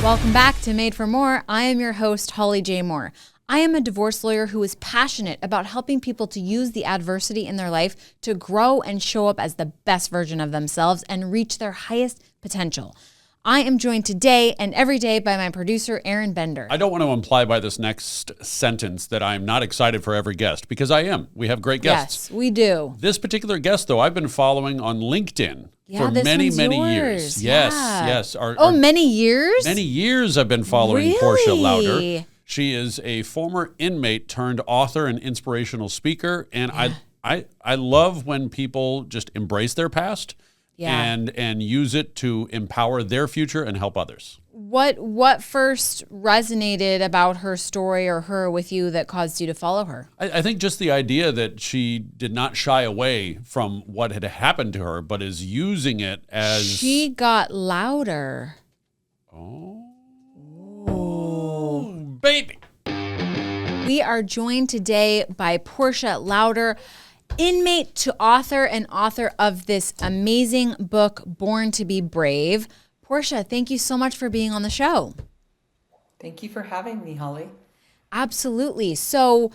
Welcome back to Made for More. I am your host, Holly J. Moore. I am a divorce lawyer who is passionate about helping people to use the adversity in their life to grow and show up as the best version of themselves and reach their highest potential. I am joined today and every day by my producer, Aaron Bender. I don't want to imply by this next sentence that I'm not excited for every guest, because I am. We have great guests. Yes, we do. This particular guest, though, I've been following on LinkedIn for many, many years. Yes. Many years? Many years I've been following Portia Lauder. She is a former inmate turned author and inspirational speaker. And I love when people just embrace their past and use it to empower their future and help others. What first resonated about her story or her with you that caused you to follow her? I think just the idea that she did not shy away from what had happened to her, but is using it as... She got louder. Oh, baby. We are joined today by Portia Lauder, inmate to author and author of this amazing book, Born to be Brave. Portia, thank you so much for being on the show. Thank you for having me, Holly. Absolutely. So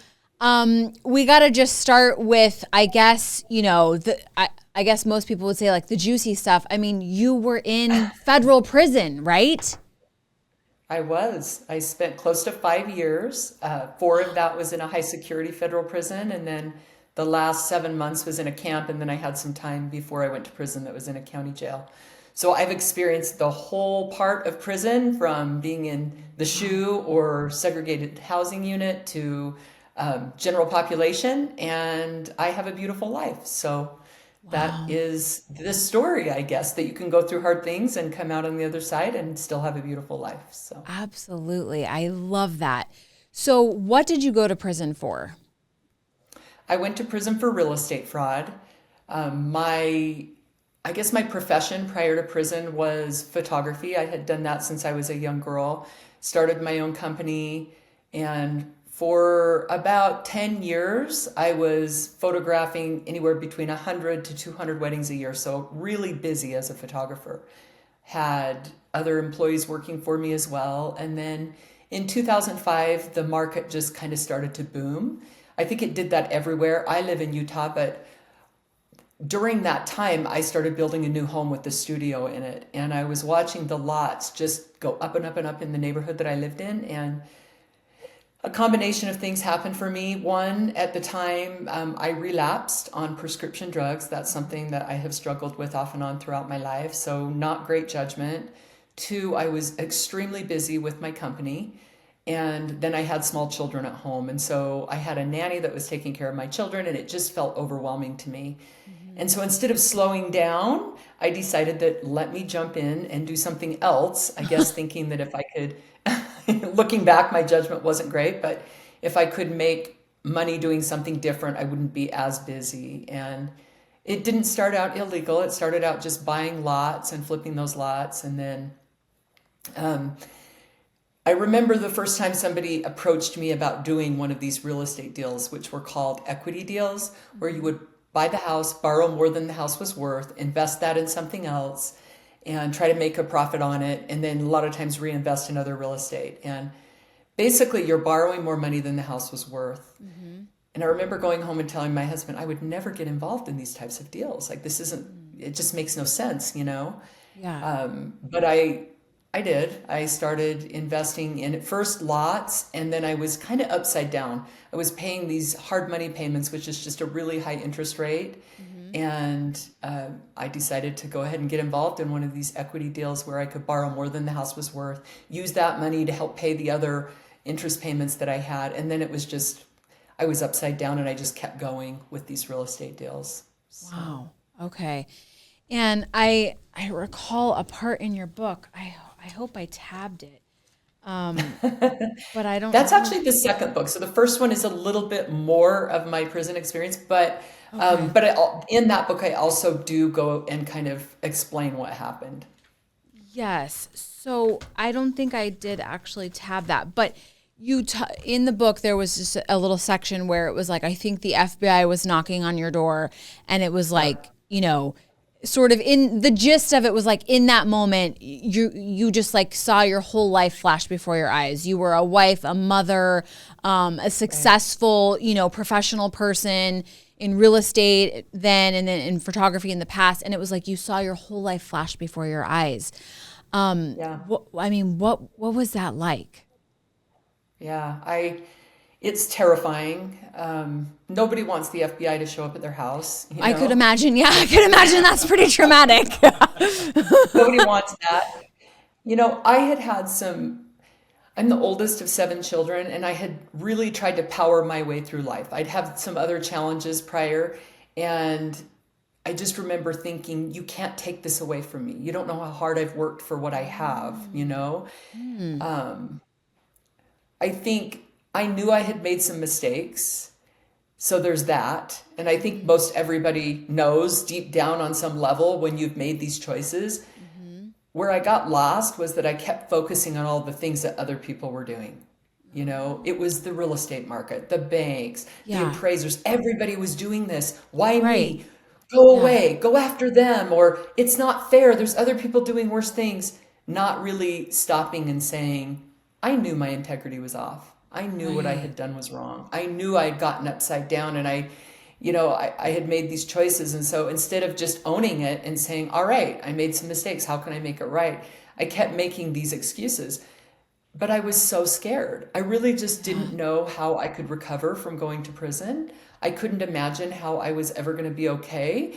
we got to just start with, I guess, I guess most people would say like the juicy stuff. I mean, you were in federal prison, right? I was. I spent close to 5 years. 4 of that was in a high security federal prison. And then the last 7 months was in a camp. And then I had some time before I went to prison that was in a county jail. So I've experienced the whole part of prison, from being in the SHU or segregated housing unit to general population. And I have a beautiful life. So that is the story, I guess, that you can go through hard things and come out on the other side and still have a beautiful life. So absolutely. I love that. So what did you go to prison for? I went to prison for real estate fraud. I guess my profession prior to prison was photography. I had done that since I was a young girl, started my own company, and for about 10 years, I was photographing anywhere between 100 to 200 weddings a year. So really busy as a photographer. Had other employees working for me as well. And then in 2005, the market just kind of started to boom. I think it did that everywhere. I live in Utah, but during that time, I started building a new home with the studio in it. And I was watching the lots just go up and up and up in the neighborhood that I lived in. And a combination of things happened for me. One, at the time, I relapsed on prescription drugs. That's something that I have struggled with off and on throughout my life. So not great judgment. 2, I was extremely busy with my company. And then I had small children at home. And so I had a nanny that was taking care of my children, and it just felt overwhelming to me. And so instead of slowing down, I decided that let me jump in and do something else, I guess thinking that if I could, looking back, my judgment wasn't great, but if I could make money doing something different, I wouldn't be as busy. And it didn't start out illegal. It started out just buying lots and flipping those lots. And then I remember the first time somebody approached me about doing one of these real estate deals, which were called equity deals, where you would buy the house, borrow more than the house was worth, invest that in something else, and try to make a profit on it, and then a lot of times reinvest in other real estate. And basically, you're borrowing more money than the house was worth. Mm-hmm. And I remember going home and telling my husband, I would never get involved in these types of deals. Like, this isn't, it just makes no sense, Yeah. But I did. I started investing in at first lots, and then I was kind of upside down. I was paying these hard money payments, which is just a really high interest rate. Mm-hmm. And I decided to go ahead and get involved in one of these equity deals where I could borrow more than the house was worth, use that money to help pay the other interest payments that I had. And then it was just, I was upside down, and I just kept going with these real estate deals. So. Wow. Okay. And I recall a part in your book. I hope I tabbed it. But I don't That's actually the second book. So the first one is a little bit more of my prison experience, but in that book, I also do go and kind of explain what happened. Yes. So I don't think I did actually tab that, but in the book, there was just a little section where it was like, I think the FBI was knocking on your door, and it was like, sort of in the gist of it was like in that moment, you just like saw your whole life flash before your eyes. You were a wife, a mother, a successful, professional person in real estate then, and then in photography in the past. And it was like, you saw your whole life flash before your eyes. What was that like? Yeah, it's terrifying. Nobody wants the FBI to show up at their house. I could imagine. Yeah, I could imagine that's pretty traumatic. Nobody wants that. I'm the oldest of 7 children, and I had really tried to power my way through life. I'd had some other challenges prior, and I just remember thinking, you can't take this away from me. You don't know how hard I've worked for what I have, I think I knew I had made some mistakes. So there's that. And I think most everybody knows deep down on some level when you've made these choices. Where I got lost was that I kept focusing on all the things that other people were doing. It was the real estate market, the banks, the appraisers. Everybody was doing this. Why me? Go away, go after them. Or it's not fair. There's other people doing worse things. Not really stopping and saying, I knew my integrity was off. I knew what I had done was wrong. I knew I had gotten upside down, and I had made these choices. And so instead of just owning it and saying, all right, I made some mistakes, how can I make it right? I kept making these excuses, but I was so scared. I really just didn't know how I could recover from going to prison. I couldn't imagine how I was ever going to be okay.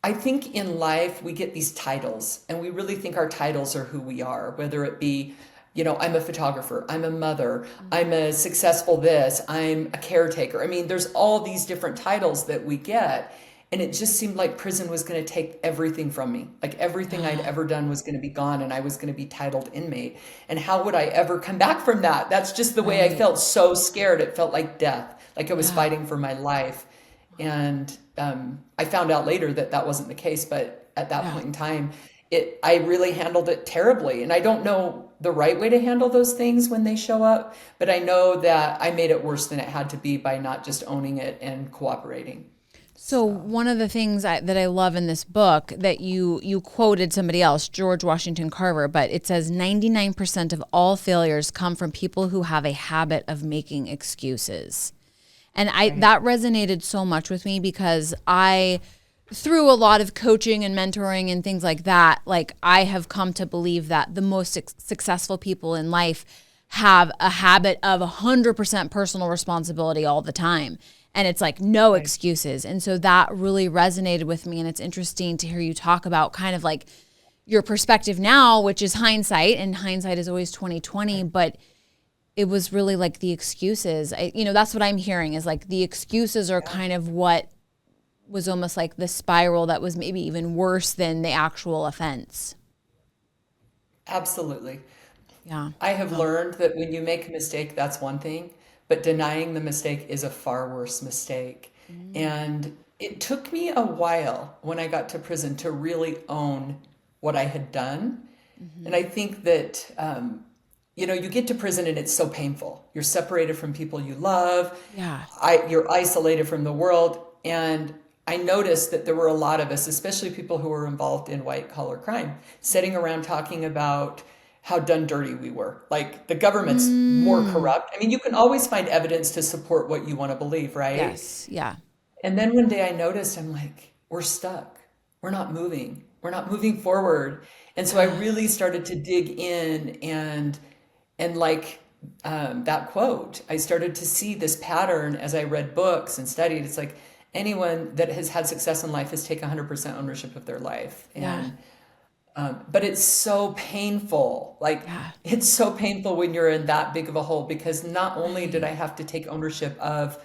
I think in life we get these titles, and we really think our titles are who we are, whether it be I'm a photographer, I'm a mother, I'm a successful this, I'm a caretaker. I mean, there's all these different titles that we get. And it just seemed like prison was going to take everything from me. Like everything I'd ever done was going to be gone, and I was going to be titled inmate. And how would I ever come back from that? That's just the way I felt. So scared. It felt like death, like I was fighting for my life. And I found out later that that wasn't the case. But at that point in time, I really handled it terribly. And I don't know the right way to handle those things when they show up, but I know that I made it worse than it had to be by not just owning it and cooperating. So one of the things that I love in this book that you quoted somebody else, George Washington Carver, but it says 99% of all failures come from people who have a habit of making excuses. And that resonated so much with me because through a lot of coaching and mentoring and things like that, like I have come to believe that the most successful people in life have a habit of 100% personal responsibility all the time. And it's like no excuses. And so that really resonated with me. And it's interesting to hear you talk about kind of like your perspective now, which is hindsight, and hindsight is always 20/20, but it was really like the excuses. That's what I'm hearing is like the excuses are kind of what was almost like the spiral that was maybe even worse than the actual offense. Absolutely. Yeah. I have learned that when you make a mistake, that's one thing, but denying the mistake is a far worse mistake. And it took me a while when I got to prison to really own what I had done. And I think that, you get to prison and it's so painful. You're separated from people you love. Yeah. You're isolated from the world. And I noticed that there were a lot of us, especially people who were involved in white collar crime, sitting around talking about how done dirty we were. Like the government's more corrupt. I mean, you can always find evidence to support what you want to believe, right? Yes. Yeah. And then one day I noticed, I'm like, we're stuck. We're not moving. We're not moving forward. And so I really started to dig in and like that quote, I started to see this pattern as I read books and studied. It's like anyone that has had success in life has taken 100% ownership of their life. And but it's so painful. It's so painful when you're in that big of a hole, because not only did I have to take ownership of,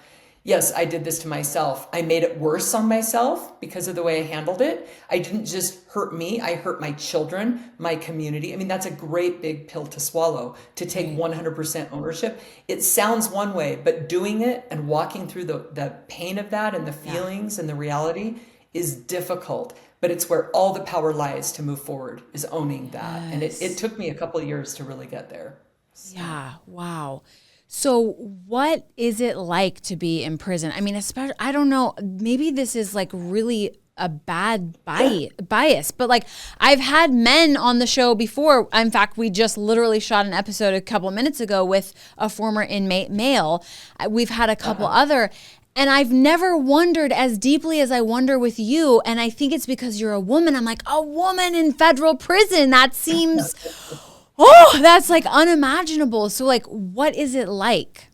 yes, I did this to myself. I made it worse on myself because of the way I handled it. I didn't just hurt me. I hurt my children, my community. I mean, that's a great big pill to swallow, to take 100% ownership. It sounds one way, but doing it and walking through the pain of that and the feelings and the reality is difficult. But it's where all the power lies to move forward, is owning that. And it took me a couple of years to really get there. So. Yeah. Wow. So what is it like to be in prison? I mean, especially, I don't know, maybe this is like really a bad bias. But like, I've had men on the show before. In fact, we just literally shot an episode a couple of minutes ago with a former inmate male. We've had a couple other, and I've never wondered as deeply as I wonder with you. And I think it's because you're a woman. I'm like, a woman in federal prison. That seems, that's like unimaginable. So like, what is it like?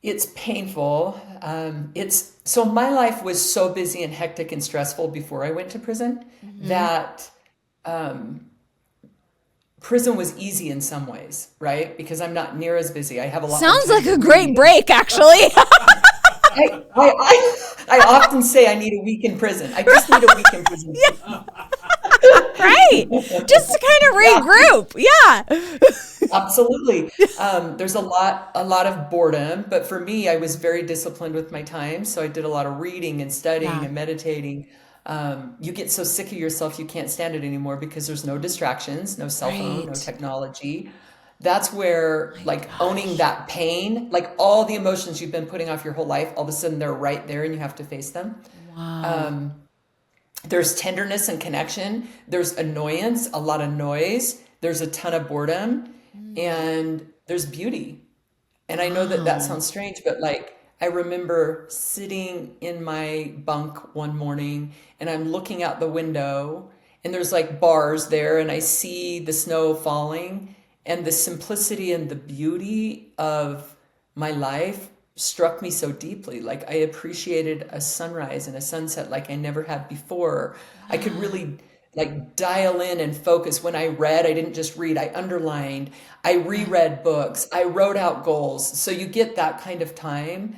It's painful. So my life was so busy and hectic and stressful before I went to prison that prison was easy in some ways, right? Because I'm not near as busy. I have a lot more Sounds time like to a great read. break, actually. I often say I need a week in prison. I just need a week in prison. Right. Just to kind of regroup. Yeah. Absolutely. There's a lot of boredom, but for me, I was very disciplined with my time. So I did a lot of reading and studying and meditating. You get so sick of yourself, you can't stand it anymore because there's no distractions, no cell phone, no technology. That's where like owning that pain, like all the emotions you've been putting off your whole life, all of a sudden they're right there and you have to face them. Wow. There's tenderness and connection. There's annoyance, a lot of noise. There's a ton of boredom and there's beauty. And I know that sounds strange, but like I remember sitting in my bunk one morning and I'm looking out the window and there's like bars there and I see the snow falling and the simplicity and the beauty of my life struck me so deeply. Like I appreciated a sunrise and a sunset like I never had before. I could really like dial in and focus. When I read, I didn't just read, I underlined, I reread books, I wrote out goals. So you get that kind of time.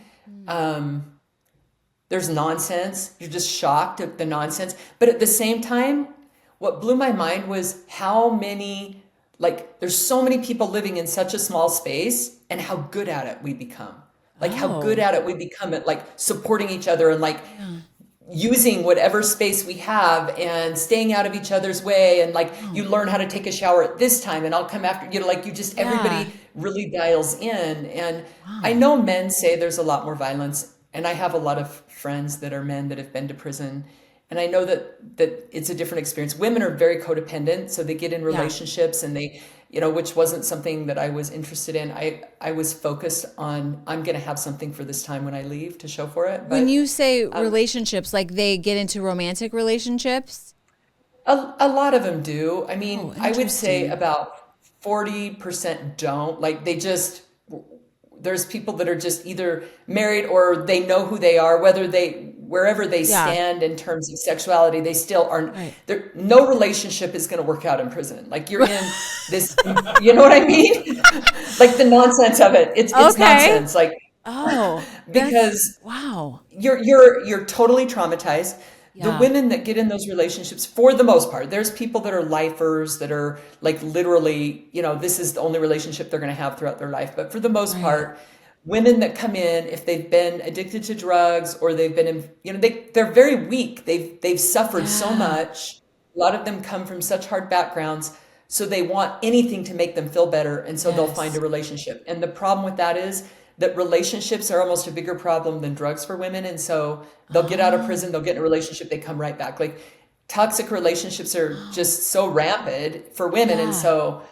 There's nonsense. You're just shocked at the nonsense. But at the same time, what blew my mind was how many, like there's so many people living in such a small space and how good at it we become. Like how good at it we become at like supporting each other and like using whatever space we have and staying out of each other's way. And like you learn how to take a shower at this time and I'll come after, you know, like you just, everybody really dials in. And I know men say there's a lot more violence. And I have a lot of friends that are men that have been to prison. And I know that it's a different experience. Women are very codependent. So they get in relationships and they, you know, which wasn't something that I was interested in. I was focused on, I'm going to have something for this time when I leave to show for it. But when you say relationships, like they get into romantic relationships? a lot of them do. I mean, I would say about 40% don't. Like they just, there's people that are just either married or they know who they are, wherever they stand in terms of sexuality, they still aren't there. No relationship is going to work out in prison. Like you're in this, you know what I mean? Like the nonsense of it. It's nonsense. Like, because you're totally traumatized. The women that get in those relationships, for the most part, there's people that are lifers that are like literally, you know, this is the only relationship they're going to have throughout their life. But for the most part, women that come in, if they've been addicted to drugs or they've been in, you know, they're very weak. They've suffered so much. A lot of them come from such hard backgrounds. So they want anything to make them feel better. And so they'll find a relationship. And the problem with that is that relationships are almost a bigger problem than drugs for women. And so they'll get out of prison, they'll get in a relationship, they come right back. Like toxic relationships are just so rampant for women. And so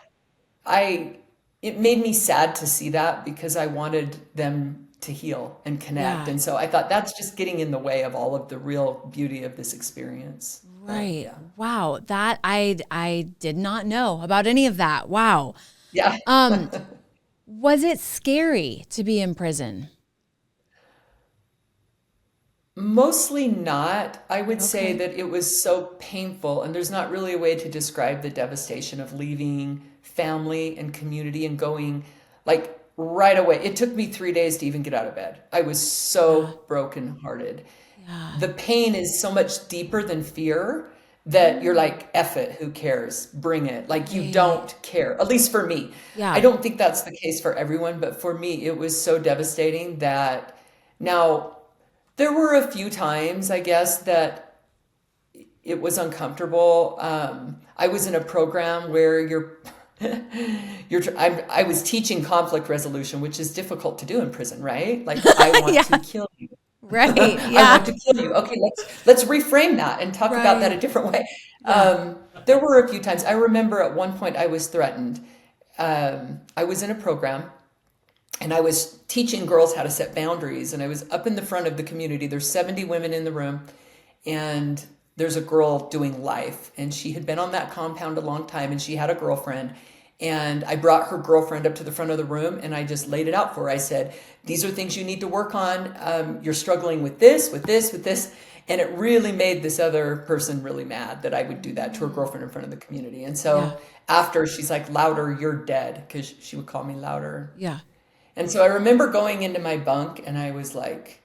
it made me sad to see that because I wanted them to heal and connect. And so I thought that's just getting in the way of all of the real beauty of this experience. Right. But, wow. That I did not know about any of that. Wow. Yeah. Was it scary to be in prison? Mostly not. I would say that it was so painful, and there's not really a way to describe the devastation of leaving family and community and going like right away. It took me 3 days to even get out of bed. I was so brokenhearted. The pain is so much deeper than fear that you're like, F it, who cares? Bring it. Like you don't care, at least for me. I don't think that's the case for everyone, but for me, it was so devastating that now there were a few times, I guess, that it was uncomfortable. I was in a program where I was teaching conflict resolution, which is difficult to do in prison, right? Like I want to kill you. Right. I Yeah. want to kill you. Okay, let's reframe that and talk about that a Right. different way. Yeah. There were a few times. I remember at one point I was threatened. I was in a program and I was teaching girls how to set boundaries, and I was up in the front of the community. There's 70 women in the room, and there's a girl doing life, and she had been on that compound a long time, and she had a girlfriend. And I brought her girlfriend up to the front of the room, and I just laid it out for her. I said, these are things you need to work on. You're struggling with this, with this, with this. And it really made this other person really mad that I would do that to her girlfriend in front of the community. And Yeah. so after, she's like, Louder, you're dead, because she would call me Louder. Yeah. And so I remember going into my bunk, and I was like,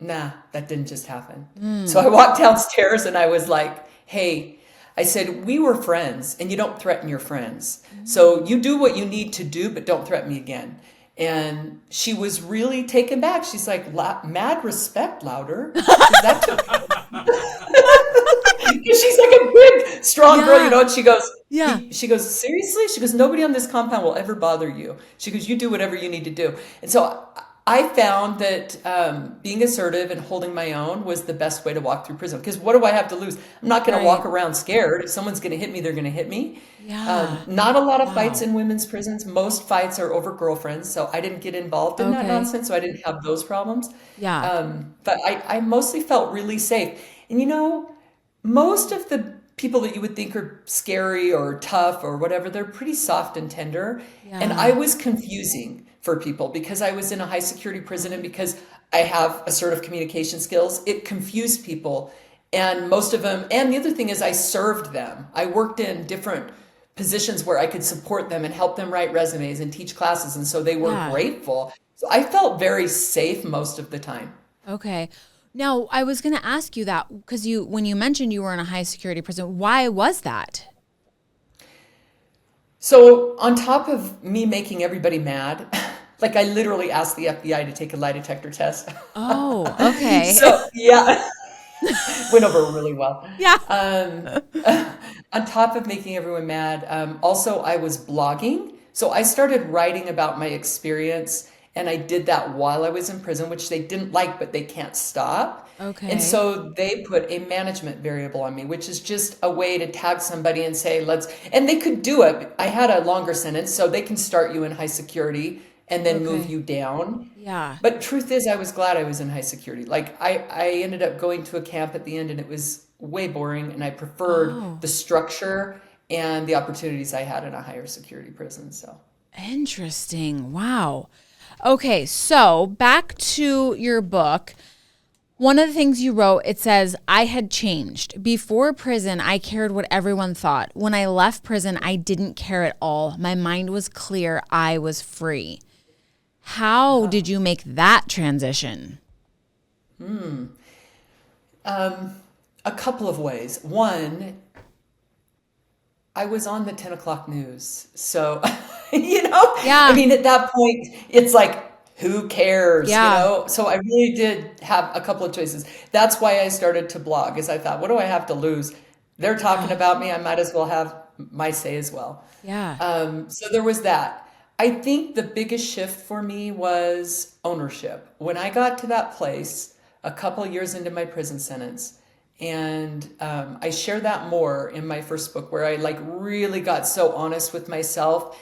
nah, that didn't just happen. So I walked downstairs, and I was like, hey, I said, we were friends, and you don't threaten your friends. So you do what you need to do, but don't threaten me again. And she was really taken back. She's like, mad respect, Louder. That she's like a big, strong girl, you know, and she goes, Yeah. she goes, seriously? She goes, nobody on this compound will ever bother you. She goes, you do whatever you need to do. And so I found that being assertive and holding my own was the best way to walk through prison. Because what do I have to lose? I'm not going to walk around scared. If someone's going to hit me, they're going to hit me. Yeah. Not a lot of fights in women's prisons. Most fights are over girlfriends. So I didn't get involved in that nonsense. So I didn't have those problems. Yeah. But I mostly felt really safe. And you know, most of the people that you would think are scary or tough or whatever, they're pretty soft and tender. Yeah. And I was confusing for people because I was in a high security prison, and because I have assertive communication skills, it confused people. And most of them, and the other thing is I served them. I worked in different positions where I could support them and help them write resumes and teach classes. And so they were grateful. So I felt very safe most of the time. Okay. Now, I was going to ask you that because when you mentioned you were in a high security prison, why was that? So on top of me making everybody mad, like I literally asked the FBI to take a lie detector test. Oh, okay. So yeah, went over really well. Yeah. On top of making everyone mad, also I was blogging. So I started writing about my experience, and I did that while I was in prison, which they didn't like, but they can't stop. Okay. And so they put a management variable on me, which is just a way to tag somebody and say, and they could do it. I had a longer sentence, so they can start you in high security and then move you down. Yeah. But truth is, I was glad I was in high security. Like I ended up going to a camp at the end, and it was way boring, and I preferred the structure and the opportunities I had in a higher security prison. So Interesting. Wow. Okay, so back to your book. One of the things you wrote, it says, I had changed. Before prison, I cared what everyone thought. When I left prison, I didn't care at all. My mind was clear. I was free. How did you make that transition? a couple of ways. One, I was on the 10 o'clock news. So, Yeah. I mean, at that point, it's like, who cares? Yeah. So I really did have a couple of choices. That's why I started to blog, is I thought, what do I have to lose? They're talking about me. I might as well have my say as well. Yeah. So there was that. I think the biggest shift for me was ownership. When I got to that place a couple of years into my prison sentence, and I share that more in my first book, where I really got so honest with myself.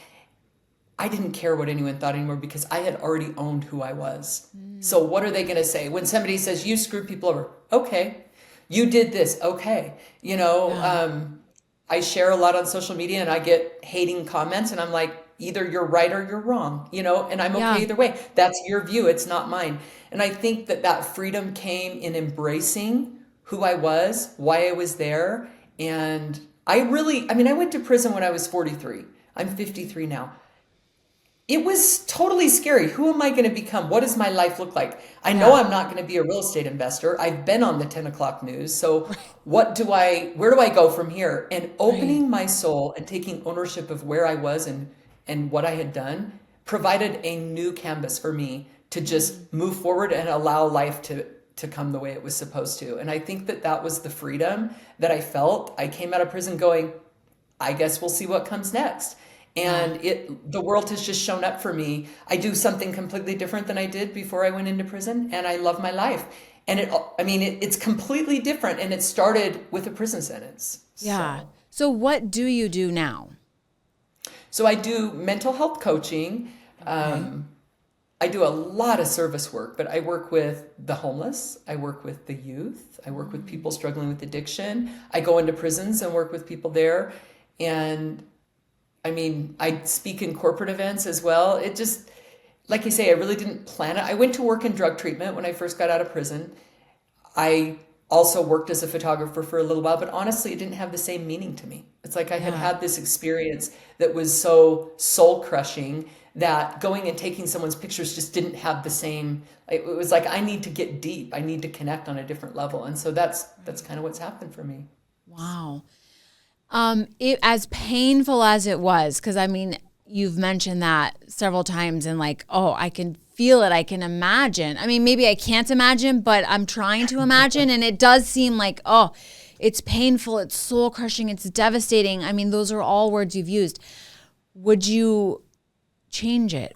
I didn't care what anyone thought anymore, because I had already owned who I was. So what are they going to say? When somebody says, you screwed people over, okay. You did this, okay. I share a lot on social media, and I get hating comments, and I'm like, either you're right or you're wrong, and I'm okay either way. That's your view, it's not mine. And I think that freedom came in embracing who I was, why I was there. And I went to prison when I was 43. I'm 53 now. It was totally scary. Who am I going to become? What does my life look like? I know I'm not going to be a real estate investor. I've been on the 10 o'clock news. So where do I go from here? And opening my soul and taking ownership of where I was and what I had done provided a new canvas for me to just move forward and allow life to come the way it was supposed to. And I think that was the freedom that I felt. I came out of prison going, I guess we'll see what comes next. And the world has just shown up for me. I do something completely different than I did before I went into prison, and I love my life. And it's completely different, and it started with a prison sentence. Yeah. So what do you do now? So I do mental health coaching. Okay. I do a lot of service work, but I work with the homeless. I work with the youth. I work with people struggling with addiction. I go into prisons and work with people there. And I speak in corporate events as well. It just, like you say, I really didn't plan it. I went to work in drug treatment when I first got out of prison. I also worked as a photographer for a little while, but honestly, it didn't have the same meaning to me. It's like I had Yeah. had this experience that was so soul crushing that going and taking someone's pictures just didn't have the same. It was like I need to get deep. I need to connect on a different level, and so that's kind of what's happened for me. Wow. As painful as it was, because you've mentioned that several times, and like, oh, I can feel it. I can imagine. Maybe I can't imagine, but I'm trying to imagine. And it does seem like, oh, it's painful. It's soul crushing. It's devastating. Those are all words you've used. Would you change it?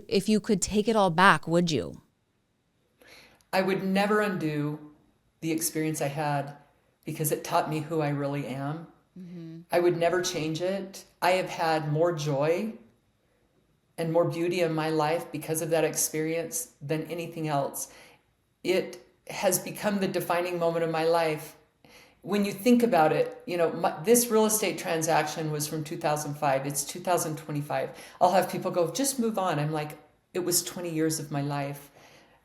If you could take it all back, would you? I would never undo the experience I had because it taught me who I really am. I would never change it. I have had more joy and more beauty in my life because of that experience than anything else. It has become the defining moment of my life. When you think about it, this real estate transaction was from 2005. It's 2025. I'll have people go, just move on. I'm like, it was 20 years of my life.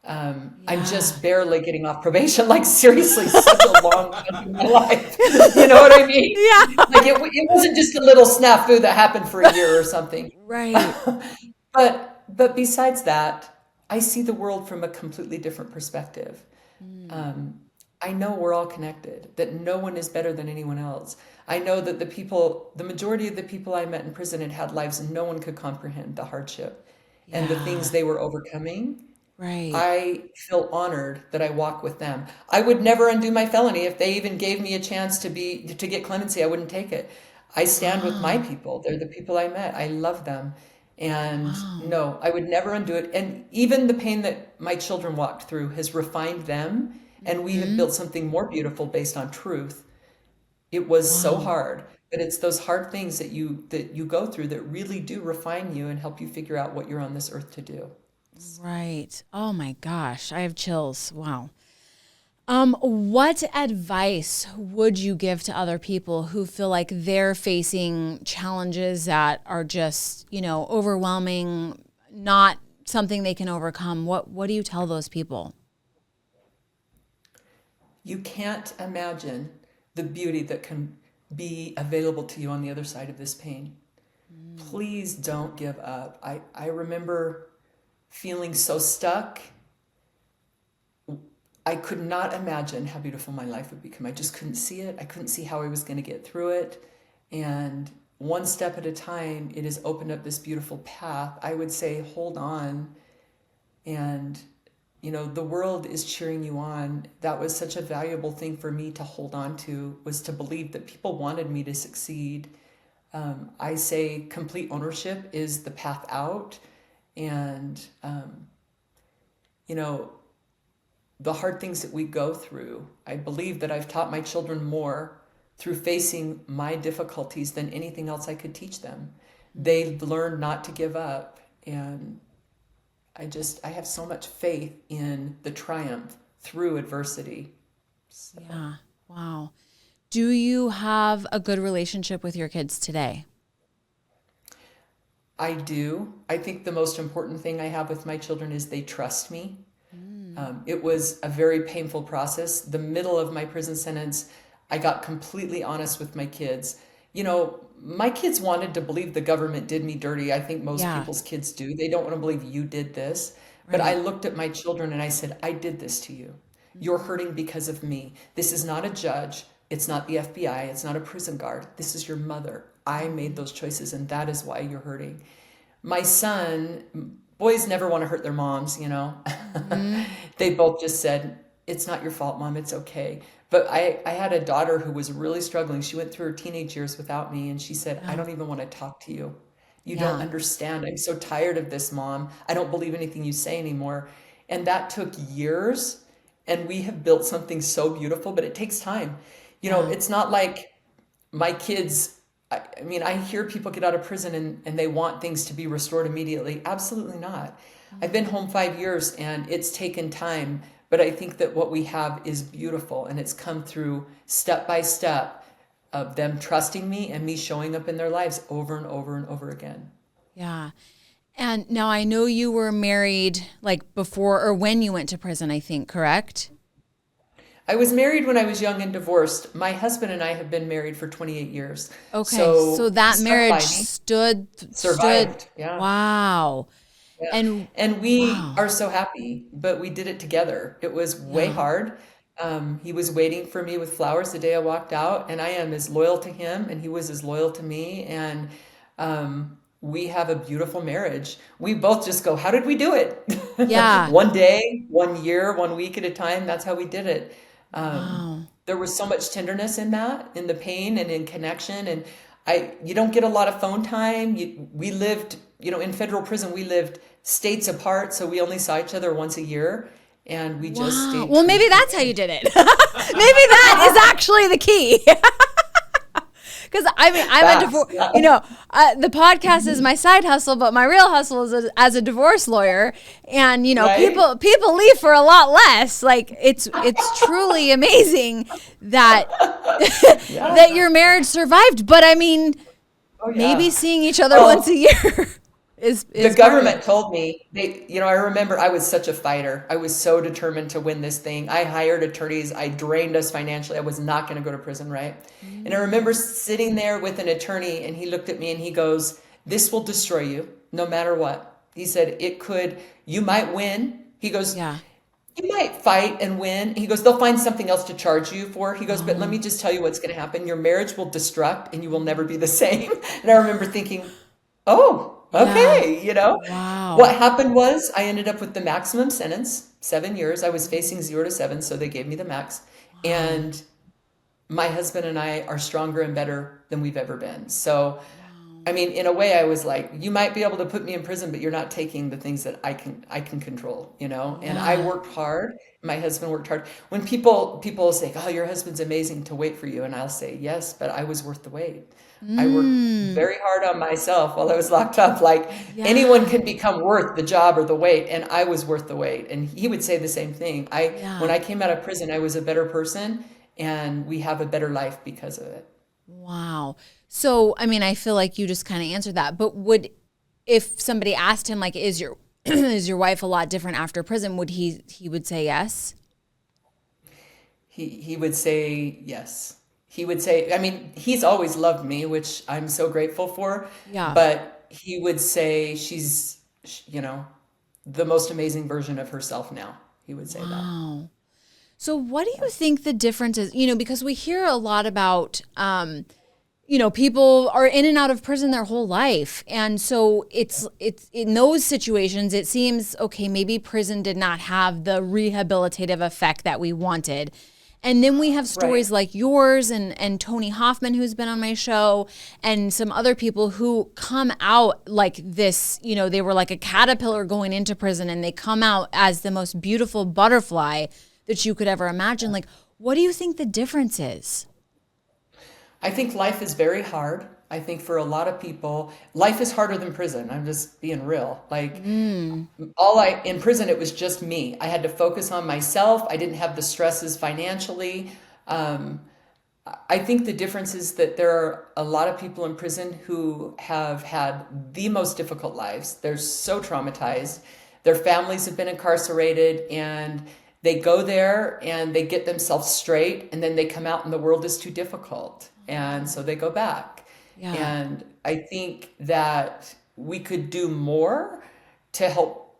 I'm just barely getting off probation. Like seriously, such a long time in my life. You know what I mean? Yeah. Like it wasn't just a little snafu that happened for a year or something. Right. But besides that, I see the world from a completely different perspective. I know we're all connected, that no one is better than anyone else. I know that the majority of the people I met in prison had lives and no one could comprehend the hardship and the things they were overcoming. Right. I feel honored that I walk with them. I would never undo my felony. If they even gave me a chance to get clemency, I wouldn't take it. I stand with my people. They're the people I met. I love them. And no, I would never undo it. And even the pain that my children walked through has refined them. And we have built something more beautiful based on truth. It was so hard, but it's those hard things that you go through that really do refine you and help you figure out what you're on this earth to do. Right. Oh my gosh, I have chills. Wow. What advice would you give to other people who feel like they're facing challenges that are just, overwhelming, not something they can overcome? What do you tell those people? You can't imagine the beauty that can be available to you on the other side of this pain. Please don't give up. I remember feeling so stuck. I could not imagine how beautiful my life would become. I just couldn't see it. I couldn't see how I was going to get through it. And one step at a time, it has opened up this beautiful path. I would say, hold on. And, the world is cheering you on. That was such a valuable thing for me to hold on to, was to believe that people wanted me to succeed. I say complete ownership is the path out. And, the hard things that we go through, I believe that I've taught my children more through facing my difficulties than anything else I could teach them. They've learned not to give up. And I have so much faith in the triumph through adversity. So. Yeah. Wow. Do you have a good relationship with your kids today? I do. I think the most important thing I have with my children is they trust me. It was a very painful process. The middle of my prison sentence, I got completely honest with my kids. My kids wanted to believe the government did me dirty. I think most people's kids do. They don't want to believe you did this. But I looked at my children and I said, I did this to you. You're hurting because of me. This is not a judge. It's not the FBI. It's not a prison guard. This is your mother. I made those choices, and that is why you're hurting. My son, boys never want to hurt their moms, They both just said, it's not your fault, Mom. It's okay. But I had a daughter who was really struggling. She went through her teenage years without me, and she said, I don't even want to talk to you. You don't Yeah. understand. I'm so tired of this, Mom. I don't believe anything you say anymore. And that took years. And we have built something so beautiful, but it takes time. Yeah. It's not like my kids. I mean, I hear people get out of prison and they want things to be restored immediately. Absolutely not. I've been home 5 years and it's taken time, but I think that what we have is beautiful and it's come through step by step of them trusting me and me showing up in their lives over and over and over again. Yeah. And now I know you were married like before or when you went to prison, I think, correct? I was married when I was young and divorced. My husband and I have been married for 28 years. Okay. So So he that stuck marriage by me, stood. survived. Yeah. Wow. Yeah. And And we wow. are so happy, but we did it together. It was way Yeah. hard. He was waiting for me with flowers the day I walked out, and I am as loyal to him, and he was as loyal to me. And we have a beautiful marriage. We both just go, how did we do it? Yeah. One day, 1 year, 1 week at a time. That's how we did it. Wow. There was so much tenderness in that, in the pain and in connection. And you don't get a lot of phone time. We lived, in federal prison, we lived states apart, so we only saw each other once a year, and we just Wow. stayed Well, true maybe to that's how it. you did it. Maybe that is actually the key. Because I mean, I'm a Facts. divorce. Yeah. The podcast is my side hustle, but my real hustle is as a divorce lawyer. And Right? people leave for a lot less. Like it's truly amazing that Yeah. that your marriage survived. But I mean, Oh, maybe yeah. seeing each other once a Well, year is the part of it. government told me I remember I was such a fighter. I was so determined to win this thing. I hired attorneys. I drained us financially. I was not going to go to prison, right? And I remember sitting there with an attorney and he looked at me and he goes, "This will destroy you no matter what." He said, you might win. He goes, Yeah. "You might fight and win." He goes, "They'll find something else to charge you for." He goes, "But let me just tell you what's going to happen. Your marriage will destruct and you will never be the same." And I remember thinking, oh, Yeah. okay. Wow. What happened was I ended up with the maximum sentence, 7 years. I was facing 0 to 7, so they gave me the max. Wow. And my husband and I are stronger and better than we've ever been. So, I mean, in a way, I was like, you might be able to put me in prison, but you're not taking the things that I can control. And I Yeah. worked hard. My husband worked hard. When people say, "Oh, your husband's amazing to wait for you," and I'll say, "Yes, but I was worth the wait." I worked Mm. very hard on myself while I was locked up. Like anyone Yeah. can become worth the job or the wait, and I was worth the wait. And he would say the same thing. When Yeah. I came out of prison, I was a better person, and we have a better life because of it. Wow. So, I mean, I feel like you just kind of answered that, but if somebody asked him like, is your is your wife a lot different after prison, he would say yes? He would say yes. He would say, I mean, he's always loved me, which I'm so grateful for, Yeah. but he would say she's, the most amazing version of herself now. He would say that. Wow. So what do you think the difference is? Because we hear a lot about, people are in and out of prison their whole life. And so it's in those situations, it seems, okay, maybe prison did not have the rehabilitative effect that we wanted. And then we have stories Right. like yours and Tony Hoffman, who's been on my show, and some other people who come out like this, they were like a caterpillar going into prison and they come out as the most beautiful butterfly that you could ever imagine. Like, what do you think the difference is? I think life is very hard. I think for a lot of people, life is harder than prison. I'm just being real. Like in prison, it was just me. I had to focus on myself. I didn't have the stresses financially. Um, I think the difference is that there are a lot of people in prison who have had the most difficult lives. They're so traumatized. Their families have been incarcerated and they go there and they get themselves straight and then they come out and the world is too difficult. And so they go back. Yeah. And I think that we could do more to help,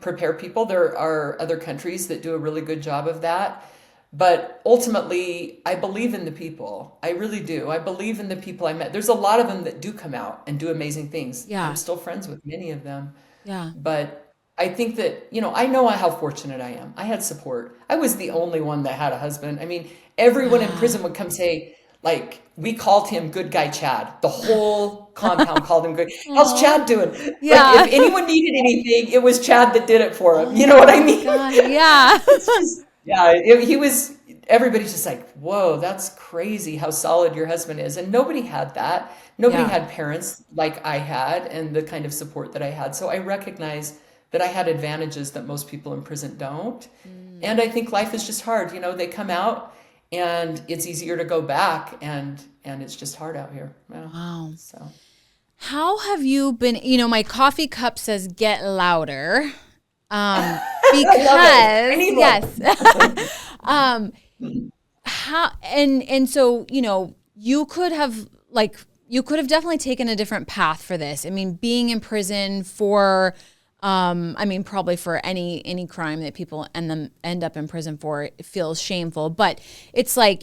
prepare people. There are other countries that do a really good job of that. But ultimately, I believe in the people. I really do. I believe in the people I met. There's a lot of them that do come out and do amazing things. Yeah. I'm still friends with many of them. Yeah. But I think that, I know how fortunate I am. I had support. I was the only one that had a husband. I mean, everyone in Yeah. prison would come say, Like, we called him Good Guy Chad. The whole compound called him good. How's Oh, Chad doing? Like, yeah. if anyone needed anything, it was Chad that did it for him. Oh You know what I my mean? gosh. Yeah. It's just, yeah, he was, everybody's just like, whoa, that's crazy how solid your husband is. And nobody had that. Nobody Yeah. had parents like I had and the kind of support that I had. So I recognize that I had advantages that most people in prison don't. And I think life is just hard. You know, they come out and it's easier to go back and it's just hard out here. Yeah. Wow. So How have you been? My coffee cup says get louder. I love it. I Because need yes. um, how and so, you could have definitely taken a different path for this. I mean, being in prison for probably for any crime that people end up in prison for, it feels shameful, but it's like,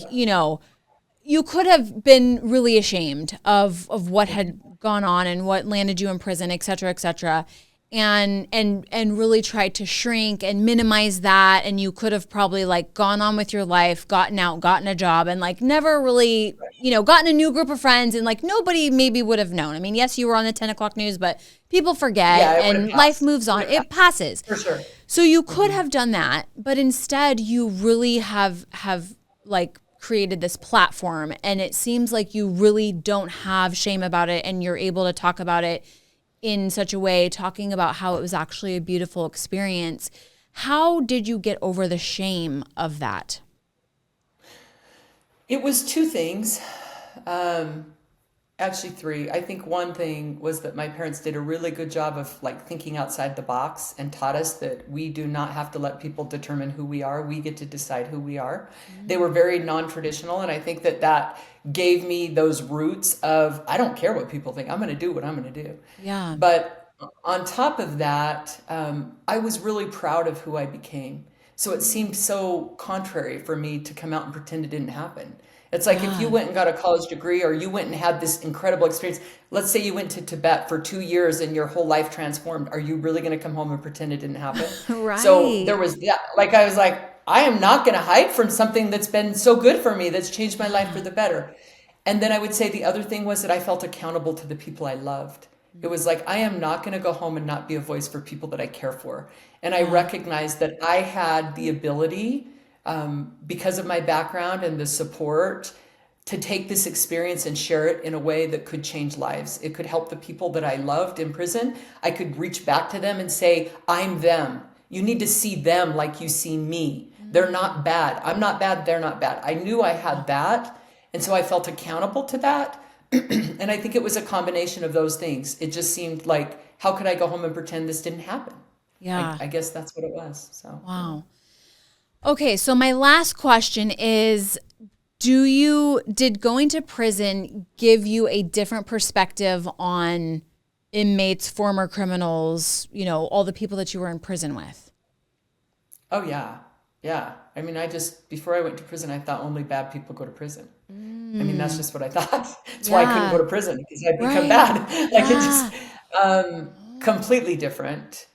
you could have been really ashamed of what had gone on and what landed you in prison, et cetera, and really tried to shrink and minimize that. And you could have probably like gone on with your life, gotten out, gotten a job, and like never really, gotten a new group of friends, and like nobody maybe would have known. I mean, yes, you were on the 10 o'clock news, but people forget, Yeah, it would and have life passed. moves on. It passes. For sure. So you could have done that, but instead you really have like created this platform, and it seems like you really don't have shame about it, and you're able to talk about it in such a way, talking about how it was actually a beautiful experience. How did you get over the shame of that? It was two things. Actually, three. I think one thing was that my parents did a really good job of like thinking outside the box and taught us that we do not have to let people determine who we are. We get to decide who we are. They were very non-traditional, and I think that gave me those roots of I don't care what people think. I'm going to do what I'm going to do. Yeah. But on top of that, I was really proud of who I became. So it seemed so contrary for me to come out and pretend it didn't happen. It's like if you went and got a college degree or you went and had this incredible experience. Let's say you went to Tibet for 2 years and your whole life transformed. Are you really going to come home and pretend it didn't happen? Right. So there was that. Like I was like, I am not going to hide from something that's been so good for me, that's changed my life for the better. And then I would say the other thing was that I felt accountable to the people I loved. It was like, I am not going to go home and not be a voice for people that I care for. And I recognized that I had the ability, because of my background and the support, to take this experience and share it in a way that could change lives. It could help the people that I loved in prison. I could reach back to them and say, I'm them. You need to see them like you see me. They're not bad. I'm not bad. They're not bad. I knew I had that. And so I felt accountable to that. And I think it was a combination of those things. It just seemed like, how could I go home and pretend this didn't happen? Yeah. I guess that's what it was. So Wow. Okay, so my last question is, did going to prison give you a different perspective on inmates, former criminals, all the people that you were in prison with? Oh yeah. Yeah. I mean, before I went to prison, I thought only bad people go to prison. I mean, that's just what I thought. That's why I couldn't go to prison, because I'd become Right. bad. Like it Yeah. just, completely different.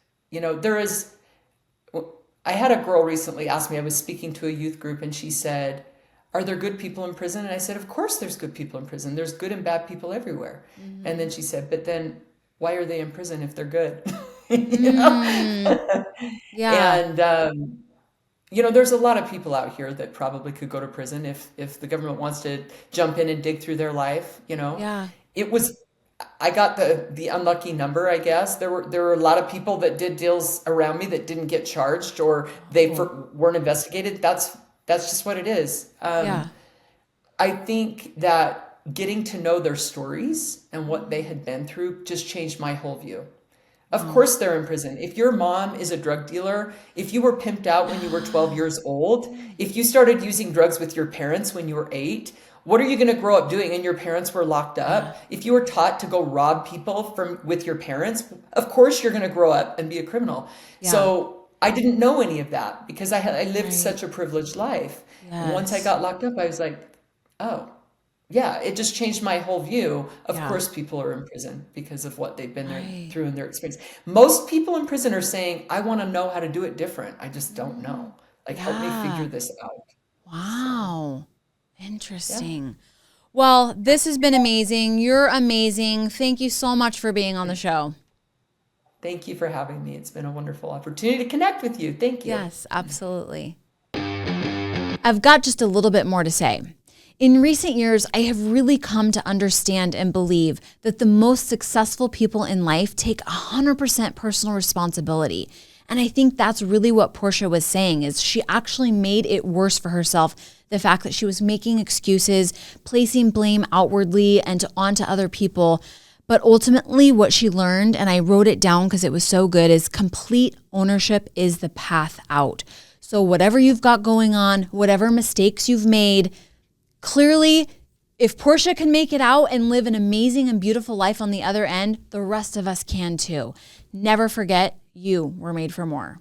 I had a girl recently ask me, I was speaking to a youth group, and she said, are there good people in prison? And I said, of course there's good people in prison. There's good and bad people everywhere. And then she said, but then why are they in prison if they're good? You know? Yeah. And, there's a lot of people out here that probably could go to prison if the government wants to jump in and dig through their life, Yeah. I got the unlucky number, I guess. There were a lot of people that did deals around me that didn't get charged, or they weren't investigated. That's just what it is. Yeah. I think that getting to know their stories and what they had been through just changed my whole view. Of course they're in prison. If your mom is a drug dealer, if you were pimped out when you were 12 years old, if you started using drugs with your parents when you were 8, what are you going to grow up doing? And your parents were locked up. If you were taught to go rob people with your parents, of course you're going to grow up and be a criminal. Yeah. So I didn't know any of that because I lived Right. such a privileged life. And once I Yes. got locked up, I was like, oh, yeah, it just changed my whole view. Of Yeah. course, people are in prison because of what they've been Right. through in their experience. Most people in prison are saying, I want to know how to do it different. I just don't know. Like, help me Yeah. figure this out. So, Wow. yeah. Interesting. Well, this has been amazing. You're amazing. Thank you so much for being on the show. Thank you for having me. It's been a wonderful opportunity to connect with you. Thank you. Yes, absolutely. I've got just a little bit more to say. In recent years, I have really come to understand and believe that the most successful people in life take 100% personal responsibility. And I think that's really what Portia was saying, is she actually made it worse for herself. The fact that she was making excuses, placing blame outwardly and onto other people. But ultimately what she learned, and I wrote it down because it was so good, is complete ownership is the path out. So whatever you've got going on, whatever mistakes you've made, clearly, if Portia can make it out and live an amazing and beautiful life on the other end, the rest of us can too. Never forget, you were made for more.